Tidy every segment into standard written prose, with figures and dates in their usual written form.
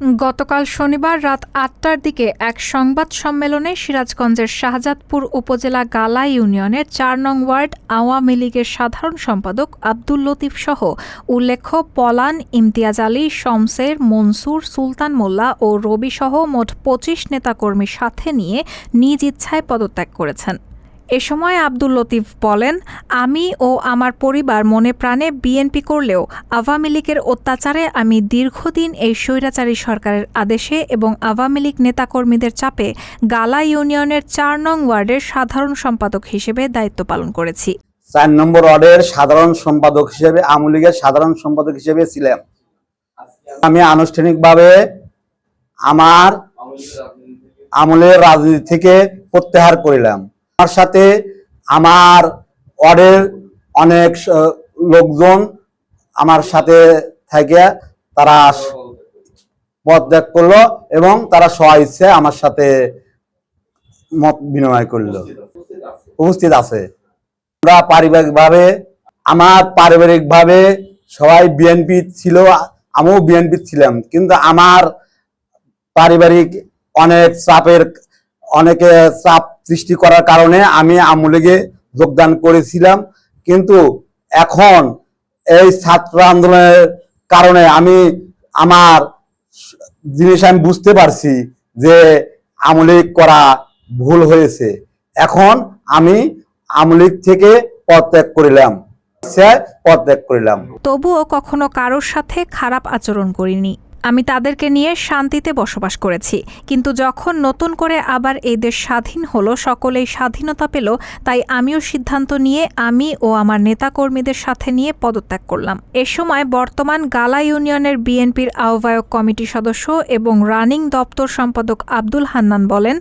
গতকাল শনিবার রাত ৮টার দিকে এক সংবাদ সম্মেলনে সিরাজগঞ্জের শাহজাদপুর উপজেলা গালা ইউনিয়নের ৪ নং ওয়ার্ড আওয়ামী লীগের সাধারণ সম্পাদক আব্দুল লতিফ সহ উল্লেখ্য পলান, ইমতিয়াজ আলী, শমসের, মনসুর, সুলতান মোল্লা ও রবিসহ মোট ২৫ নেতাকর্মীর সাথে নিয়ে নিজ ইচ্ছায় পদত্যাগ করেছেন। এ সময় আব্দুল লতিফ বলেন, আমি ও আমার পরিবার মনে প্রাণে বিএনপি করলেও আওয়ামী লীগের অত্যাচারে আমি দীর্ঘদিন এই স্বৈরাচারী সরকারের আদেশে এবং আওয়ামী লীগ নেতাকর্মীদের চাপে গালা ইউনিয়নের ৪ নং ওয়ার্ডের সাধারণ সম্পাদক হিসেবে দায়িত্ব পালন করেছি। ৪ নম্বর ওয়ার্ডের সাধারণ সম্পাদক হিসেবে আওয়ামী লীগের সাধারণ সম্পাদক হিসেবে ছিলাম। আমি আনুষ্ঠানিকভাবে আমার আমলের রাজনীতি থেকে প্রত্যাহার করিলাম। আমার সাথে আমার ওয়ার্ডের অনেক লোকজন আমার সাথে থেকে তারা পদত্যাগ করলো এবং তারা স্ব-ইচ্ছে আমার সাথে মত বিনিময় করলো, উপস্থিত আছে। আমরা পারিবারিকভাবে সবাই বিএনপি ছিল, আমিও বিএনপি ছিলাম, কিন্তু আমার পারিবারিক অনেকে চাপ সৃষ্টি করার কারণে আমি আওয়ামী লীগে যোগদান করেছিলাম। কিন্তু এখন এই ছাত্র আন্দোলনের কারণে আমার জিনিস আমি বুঝতে পারছি যে আওয়ামী লীগ করা ভুল হয়েছে। এখন আমি আওয়ামী লীগ থেকে পদত্যাগ করিলাম। তবুও কখনো কারোর সাথে খারাপ আচরণ করিনি। আমি তাদেরকে নিয়ে শান্তিতে বসবাস করেছি। কিন্তু যখন নতুন করে আবার এই দেশ স্বাধীন হলো, সকলেই স্বাধীনতা পেল, তাই আমিও সিদ্ধান্ত নিয়ে আমি ও আমার নেতাকর্মীদের সাথে নিয়ে পদত্যাগ করলাম। এ সময় বর্তমান গালা ইউনিয়নের বিএনপির আহ্বায়ক কমিটি সদস্য এবং রানিং দপ্তর সম্পাদক আব্দুল হান্নান বলেন,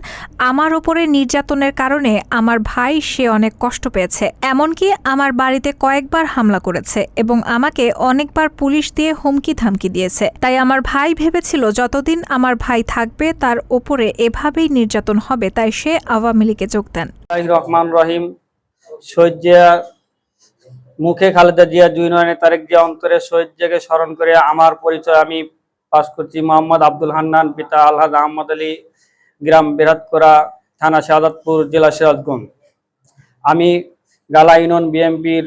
আমার ওপরে নির্যাতনের কারণে আমার ভাই সে অনেক কষ্ট পেয়েছে। এমনকি আমার বাড়িতে কয়েকবার হামলা করেছে এবং আমাকে অনেকবার পুলিশ দিয়ে হুমকি ধামকি দিয়েছে। তাই আমার ভাই ভেবেছিল যতদিন আমার ভাই থাকবে তার ওপরে এভাবেই নির্যাতন হবে, তাই সে আওয়ামী লীগে যোগ দেন। রহমান রহিম। শহীদ জিয়া মুখে খালেদা জিয়া, ২ নয়নে তারেক জিয়া, অন্তরে শহীদ জিয়াকে স্মরণ করে আমার পরিচয় আমি পাশ করছি। মোহাম্মদ আব্দুল হান্নান, পিতা আলহাজ আহমদ আলী, গ্রাম বেরাতকোড়া, থানা শাহজাদপুর, জেলা সিরাজগঞ্জ। আমি গালা ইউনিয়ন বিএনপির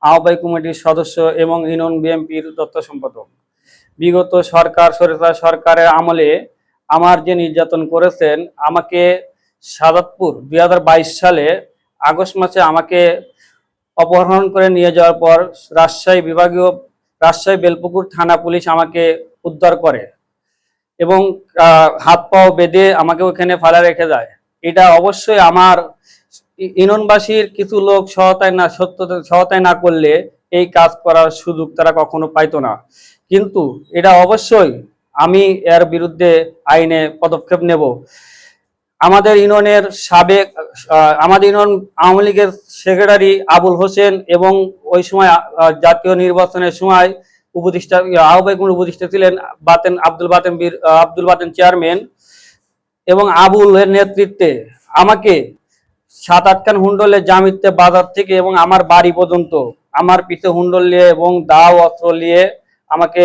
আহ্বায়ক কমিটির সদস্য এবং ইউনিয়ন বিএনপির দপ্তর সম্পাদক। বিগত সরকারের আমলে আমার যে নির্যাতন করেছেন, আমাকে শাহজাদপুর ২০২২ সালে আগস্ট মাসে আমাকে অপহরণ করে নিয়ে যাওয়ার পর রাজশাহী বেলপুকুর থানা পুলিশ আমাকে উদ্ধার করে এবং হাত পাও বেঁধে আমাকে ওখানে ফেলা রেখে যায়। এটা অবশ্যই আমার ইউনিয়নবাসীর কিছু লোক সহায়তায় না করলে এই কাজ করার সুযোগ তারা কখনো পাইতো না। কিন্তু এটা অবশ্যই আমি এর বিরুদ্ধে আইনে পদক্ষেপ নেব। আমাদের ইউনিয়ন আওয়ামী লীগের সেক্রেটারি আবুল হোসেন এবং ওই সময় জাতীয় নির্বাচনের সময় আহ্বায়ক উপদেষ্টা ছিলেন আব্দুল বাতেন চেয়ারম্যান এবং আবুলের নেতৃত্বে আমাকে ৭-৮ হুন্ডলে জামিতে বাজার থেকে এবং আমার বাড়ি পর্যন্ত আমার পিছে হুন্ডল নিয়ে এবং দাও অস্ত্র নিয়ে আমাকে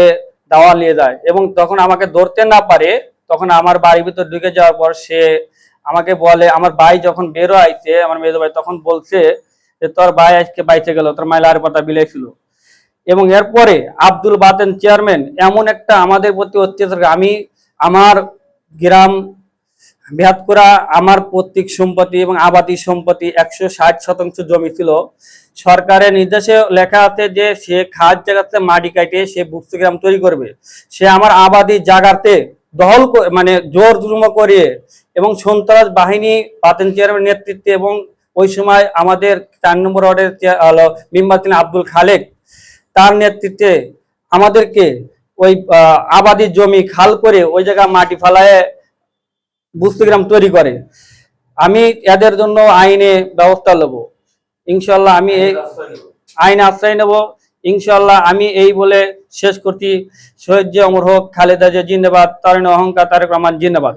দাওয়া নিয়ে যায় এবং তখন আমাকে ধরতে না পারে, তখন আমার বাড়ির ভিতর ঢুকে যাওয়ার পর সে আমাকে বলে, আমার ভাই যখন বেরো আইছে, আমার মেজো ভাই, তখন বলছে যে তোর ভাই আজকে বাইচে গেল, তোর মাইলার পাতা বিলাইছিল। এবং এরপরে আব্দুল বাতেন চেয়ারম্যান এমন একটা আমাদের প্রতি অত্যাচার, আমি আমার গ্রাম বেরাতকোড়া আমার পৈতৃক সম্পত্তি এবং আবাদী সম্পত্তি ১৬০ জমি ছিল। সরকারের নির্দেশে লেখা আছে যে সে খাস জায়গাতে মাটি কাটে সে বুকগ্রাম তৈরি করবে। সে আমার আবাদী জায়গাতে জোর জুলুম করিয়ে এবং সন্ত্রাস বাহিনী বাতেন চেয়ারম্যানের নেতৃত্বে এবং ওই সময় আমাদের ৪ নম্বর ওয়ার্ডের মেম্বার ছিলেন আব্দুল খালেক, তার নেতৃত্বে আমাদেরকে ওই আবাদী জমি খাল করে ওই জায়গায় মাটি ফালায় বুস্তিগ্রাম তৈরি করে। আমি এদের জন্য আইনে ব্যবস্থা নেব ইনশাল্লাহ। আমি এই আইনে আশ্রয় নেব ইনশাল্লাহ। আমি এই বলে শেষ করছি। শহীদ জিয়া অমর হোক, খালেদা জিয়া জিন্দাবাদ, তারুণ্য অহংকার, তারেক রহমান জিন্দাবাদ।